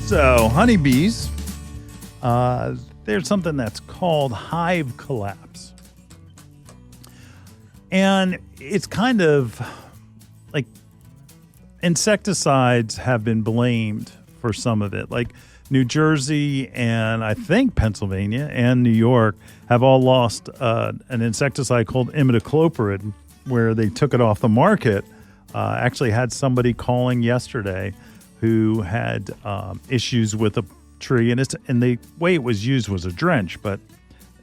So, honeybees, there's something that's called hive collapse. And it's kind of like insecticides have been blamed for some of it. Like New Jersey and I think Pennsylvania and New York have all lost an insecticide called imidacloprid, where they took it off the market. Actually had somebody calling yesterday who had issues with a tree, and the way it was used was a drench, but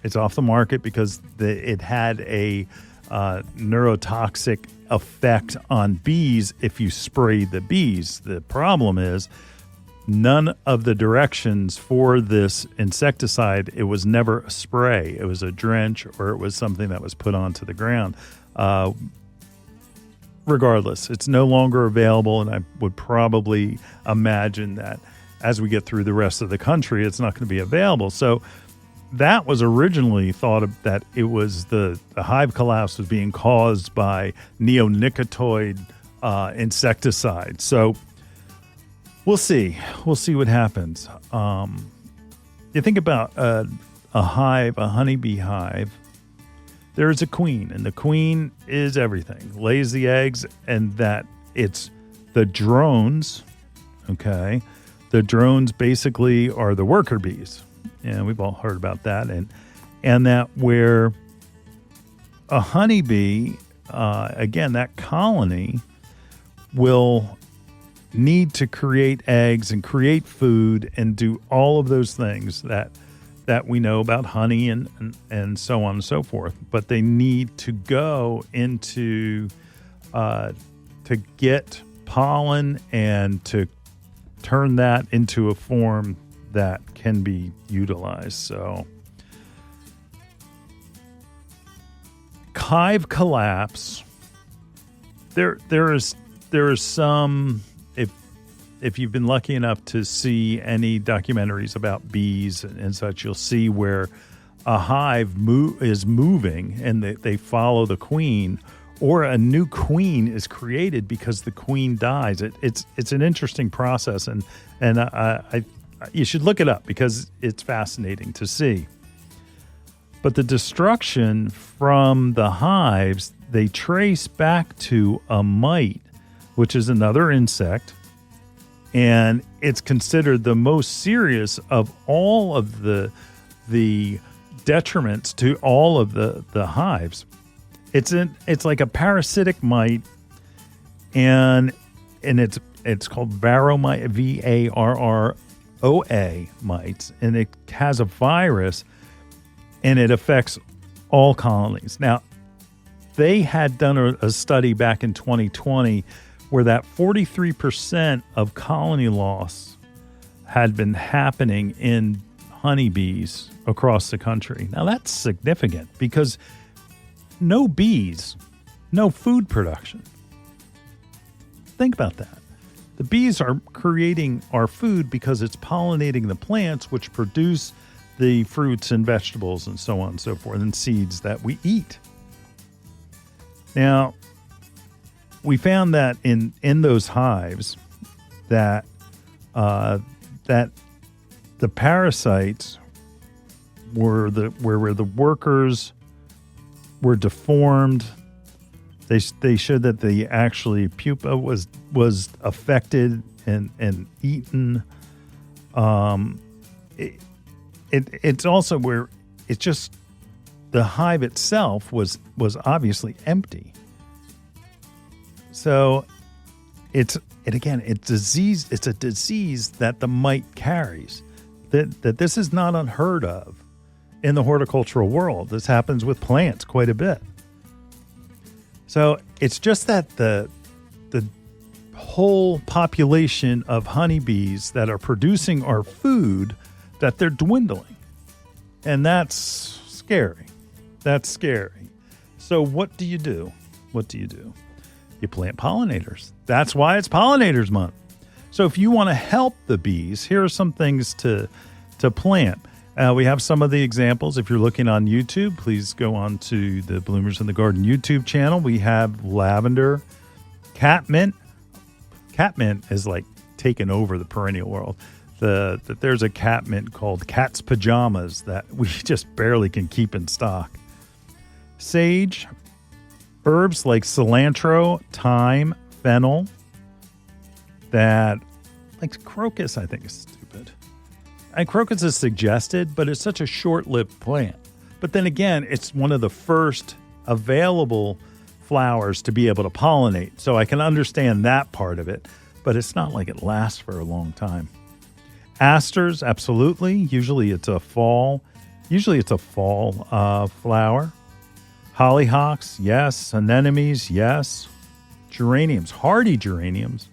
it's off the market because it had a neurotoxic effect on bees if you sprayed the bees. The problem is none of the directions for this insecticide, it was never a spray. It was a drench, or it was something that was put onto the ground. Regardless, it's no longer available, and I would probably imagine that as we get through the rest of the country, it's not going to be available. So that was originally thought of that it was the hive collapse was being caused by neonicotinoid insecticide. So we'll see. We'll see what happens. You think about a hive, a honeybee hive. There's a queen, and the queen is everything, lays the eggs, and that it's the drones, okay? The drones basically are the worker bees, and we've all heard about that, and that where a honeybee, again, that colony will need to create eggs and create food and do all of those things that we know about honey and so on and so forth. But they need to go into to get pollen and to turn that into a form that can be utilized. So hive collapse, there is some, if you've been lucky enough to see any documentaries about bees and such, you'll see where a hive is moving and they follow the queen, or a new queen is created because the queen dies. It's an interesting process, and you should look it up because it's fascinating to see. But the destruction from the hives, they trace back to a mite, which is another insect. And it's considered the most serious of all of the detriments to all of the hives. It's like a parasitic mite, and it's called varroa, VARROA mites, and it has a virus, and it affects all colonies. Now, they had done a study back in 2020 where that 43% of colony loss had been happening in honeybees across the country. Now, that's significant because no bees, no food production. Think about that. The bees are creating our food because it's pollinating the plants, which produce the fruits and vegetables and so on and so forth, and seeds that we eat. Now, we found that in those hives that the parasites where the workers were deformed. They showed that the actually pupa was affected and eaten. It's also where it's just the hive itself was obviously empty. So it's disease. It's a disease that the mite carries. That this is not unheard of in the horticultural world. This happens with plants quite a bit. So it's just that the whole population of honeybees that are producing our food, that they're dwindling. And that's scary. That's scary. So what do you do? You plant pollinators. That's why it's Pollinators Month. So if you want to help the bees, here are some things to plant. We have some of the examples. If you're looking on YouTube, please go on to the Bloomers in the Garden YouTube channel. We have lavender, catmint. Catmint is like taken over the perennial world. that there's a cat mint called Cat's Pajamas that we just barely can keep in stock. Sage, herbs like cilantro, thyme, fennel, that, like crocus, I think is stupid. And crocus is suggested, but it's such a short-lived plant. But then again, it's one of the first available flowers to be able to pollinate. So I can understand that part of it, but it's not like it lasts for a long time. Asters, absolutely. Usually it's a fall flower. Hollyhocks, yes. Anemones, yes. Geraniums, hardy geraniums,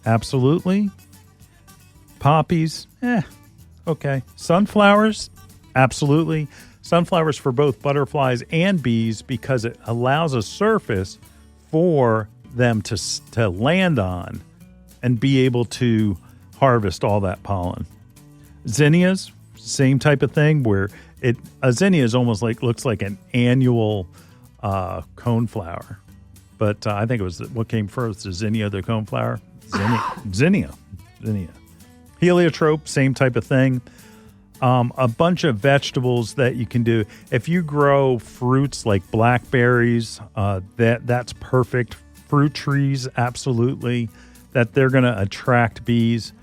absolutely. Poppies, okay. Sunflowers, absolutely. Sunflowers for both butterflies and bees because it allows a surface for them to land on and be able to harvest all that pollen. Zinnias, same type of thing where a zinnia is almost like looks like an annual coneflower. But I think it was what came first, the zinnia, the coneflower? Zinnia. Heliotrope, same type of thing. A bunch of vegetables that you can do. If you grow fruits like blackberries, that's perfect. Fruit trees, absolutely, that they're going to attract bees.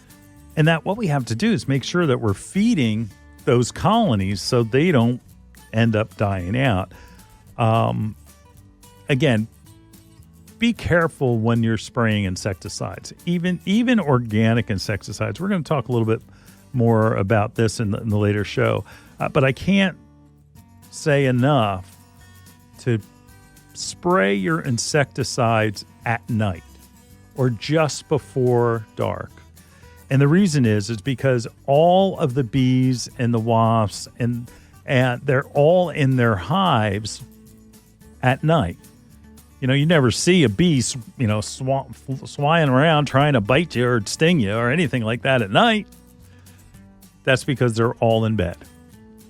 And that what we have to do is make sure that we're feeding those colonies so they don't end up dying out. Again, be careful when you're spraying insecticides, even organic insecticides. We're going to talk a little bit more about this in the later show, but I can't say enough to spray your insecticides at night or just before dark. And the reason is because all of the bees and the wasps and they're all in their hives at night. You know, you never see a bee, swaying around trying to bite you or sting you or anything like that at night. That's because they're all in bed.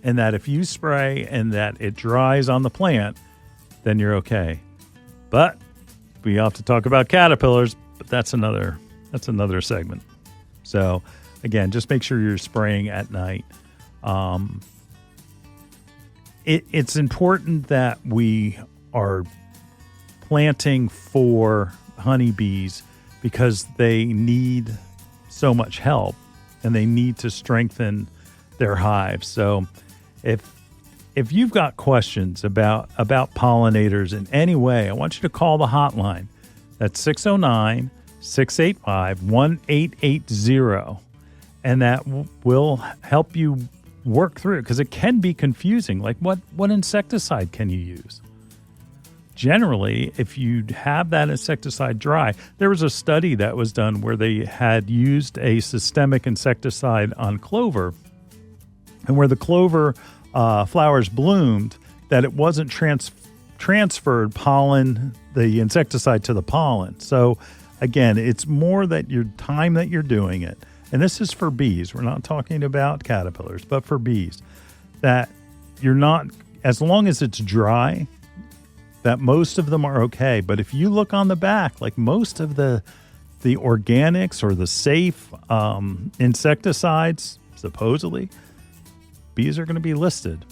And that if you spray and that it dries on the plant, then you're okay. But we have to talk about caterpillars, but that's another segment. So again, just make sure you're spraying at night. It's important that we are planting for honeybees because they need so much help and they need to strengthen their hives. So if you've got questions about pollinators in any way, I want you to call the hotline. That's 609-685-1880. And that will help you work through it because it can be confusing. Like what insecticide can you use? Generally, if you have that insecticide dry, there was a study that was done where they had used a systemic insecticide on clover, and where the clover flowers bloomed, that it wasn't transferred pollen, the insecticide to the pollen. So again, it's more that your time that you're doing it, and this is for bees. We're not talking about caterpillars, but for bees, that you're not, as long as it's dry, that most of them are okay. But if you look on the back, like most of the organics or the safe insecticides, supposedly, bees are going to be listed.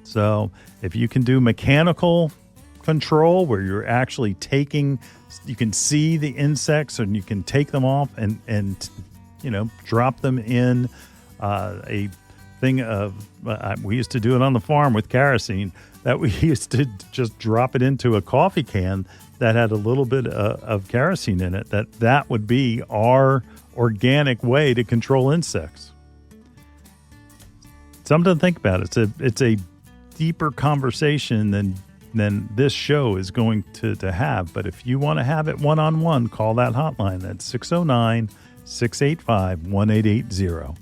So if you can do mechanical control where you're actually you can see the insects and you can take them off and drop them in a thing of, we used to do it on the farm with kerosene, that we used to just drop it into a coffee can that had a little bit of kerosene in it, that would be our organic way to control insects. Something to think about. It's a deeper conversation than this show is going to have. But if you want to have it one-on-one, call that hotline. That's 609-685-1880.